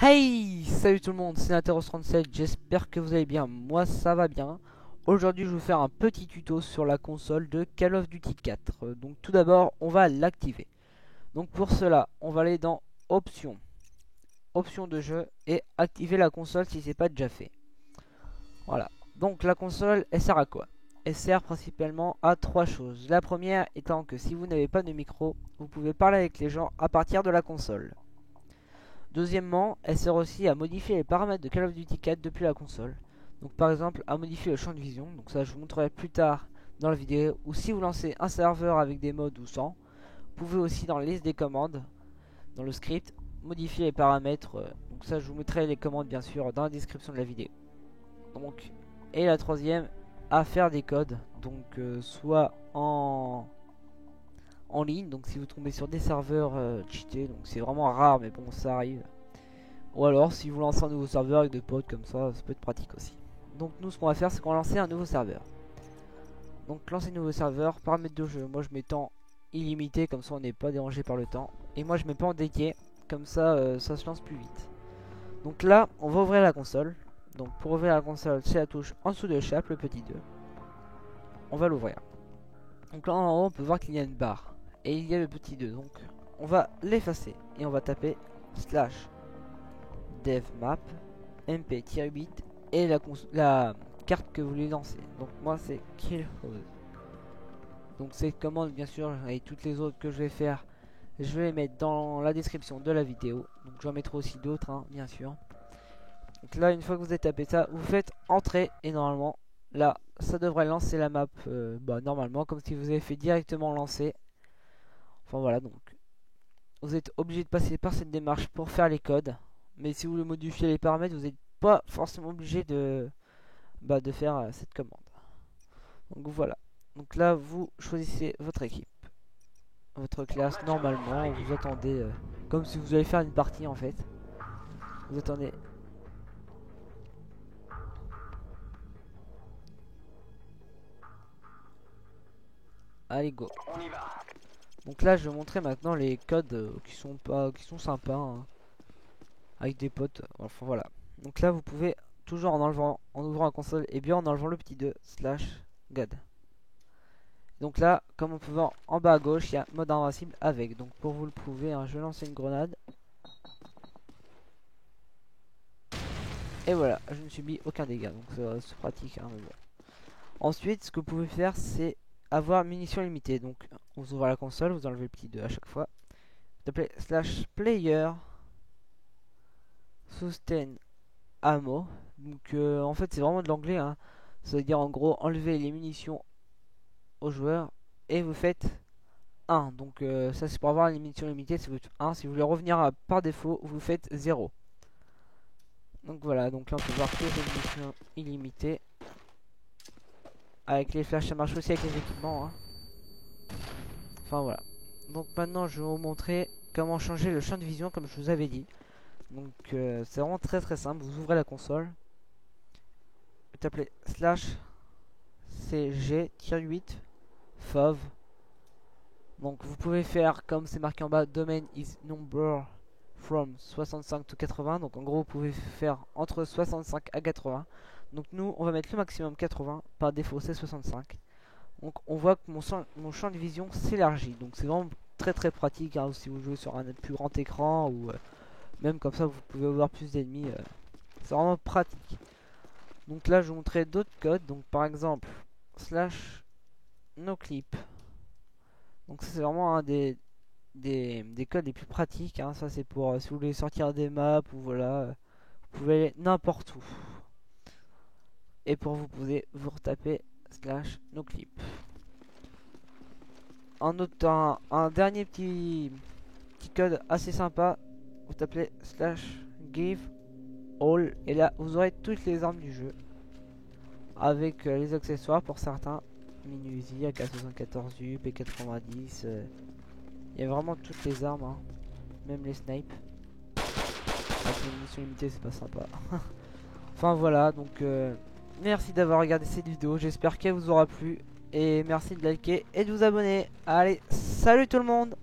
Hey, salut tout le monde, c'est Nateros37, j'espère que vous allez bien, moi ça va bien. Aujourd'hui je vais vous faire un petit tuto sur la console de Call of Duty 4. Donc tout d'abord on va l'activer. Donc pour cela on va aller dans Options, Options de jeu et activer la console si c'est pas déjà fait. Voilà, donc la console elle sert à quoi? Elle sert principalement à trois choses. La première étant que si vous n'avez pas de micro, vous pouvez parler avec les gens à partir de la console. Deuxièmement, elle sert aussi à modifier les paramètres de Call of Duty 4 depuis la console. Donc par exemple à modifier le champ de vision, donc ça je vous montrerai plus tard dans la vidéo. Ou si vous lancez un serveur avec des modes ou sans, vous pouvez aussi dans la liste des commandes, dans le script, modifier les paramètres. Donc ça je vous mettrai les commandes bien sûr dans la description de la vidéo. Donc, et la troisième, à faire des codes, donc soit en ligne, donc si vous tombez sur des serveurs cheatés, donc c'est vraiment rare mais bon ça arrive. Ou alors si vous lancez un nouveau serveur avec des potes comme ça peut être pratique aussi. Donc nous ce qu'on va faire c'est qu'on va lancer un nouveau serveur. Donc lancer un nouveau serveur, paramètres de jeu, moi je mets temps illimité comme ça on n'est pas dérangé par le temps. Et moi je mets pas en dédié, comme ça ça se lance plus vite. Donc là on va ouvrir la console. Donc pour ouvrir la console c'est la touche en dessous de Shape, le petit 2. On va l'ouvrir. Donc là en haut on peut voir qu'il y a une barre. Et il y a le petit 2, donc on va l'effacer. Et on va taper slash devmap mp-8 et la carte que vous voulez lancer. Donc moi c'est Killhouse. Donc cette commande bien sûr et toutes les autres que je vais faire, je vais les mettre dans la description de la vidéo. Donc j'en mettrai aussi d'autres hein, bien sûr. Donc là une fois que vous avez tapé ça, vous faites entrer et normalement là ça devrait lancer la map normalement comme si vous avez fait directement lancer. Enfin voilà, donc vous êtes obligé de passer par cette démarche pour faire les codes. Mais si vous voulez modifier les paramètres, vous n'êtes pas forcément obligé de faire cette commande. Donc voilà. Donc là, vous choisissez votre équipe, votre classe. Normalement, vous attendez comme si vous allez faire une partie en fait. Vous attendez. Allez, go. Donc là, je vais montrer maintenant les codes qui sont sympas hein, avec des potes. Enfin voilà. Donc là, vous pouvez toujours en ouvrant la console et bien en enlevant le petit 2 slash god. Donc là, comme on peut voir en bas à gauche, il y a mode invincible avec. Donc pour vous le prouver, hein, je vais lancer une grenade. Et voilà, je ne subis aucun dégât. Donc c'est pratique. Hein, mais bon. Ensuite, ce que vous pouvez faire, c'est avoir munitions limitées. Donc vous ouvrez la console, vous enlevez le petit 2 à chaque fois. Vous tapez slash player sustain ammo. Donc en fait, c'est vraiment de l'anglais. Hein. Ça veut dire en gros enlever les munitions aux joueurs. Et vous faites 1. Donc ça c'est pour avoir une munitions limitée, c'est 1. Si vous voulez revenir par défaut, vous faites 0. Donc voilà, donc là on peut voir que les munitions illimitées. Avec les flashs ça marche aussi avec les équipements. Hein. Enfin voilà. Donc maintenant je vais vous montrer comment changer le champ de vision comme je vous avais dit. Donc c'est vraiment très simple. Vous ouvrez la console. Vous tapez slash cg-8 fov. Donc vous pouvez faire comme c'est marqué en bas, domain is number from 65 to 80. Donc en gros vous pouvez faire entre 65 à 80. Donc nous on va mettre le maximum 80. Par défaut c'est 65. Donc on voit que mon champ de vision s'élargit. Donc c'est vraiment très pratique hein, si vous jouez sur un plus grand écran. Ou même comme ça vous pouvez avoir plus d'ennemis. C'est vraiment pratique. Donc là je vous montrerai d'autres codes. Donc par exemple slash noclip. Donc ça c'est vraiment un des codes les plus pratiques hein. Ça c'est pour si vous voulez sortir des maps ou voilà, vous pouvez aller n'importe où. Et pour vous pouvez vous retaper slash noclip. Un dernier petit code assez sympa, vous tapez slash give all et là vous aurez toutes les armes du jeu avec les accessoires pour certains, mini Uzi, AK-74U, P90. Il y a vraiment toutes les armes, hein. Même les snipes. Avec les munitions limitées, c'est pas sympa. Enfin voilà, donc merci d'avoir regardé cette vidéo. J'espère qu'elle vous aura plu. Et merci de liker et de vous abonner. Allez, salut tout le monde!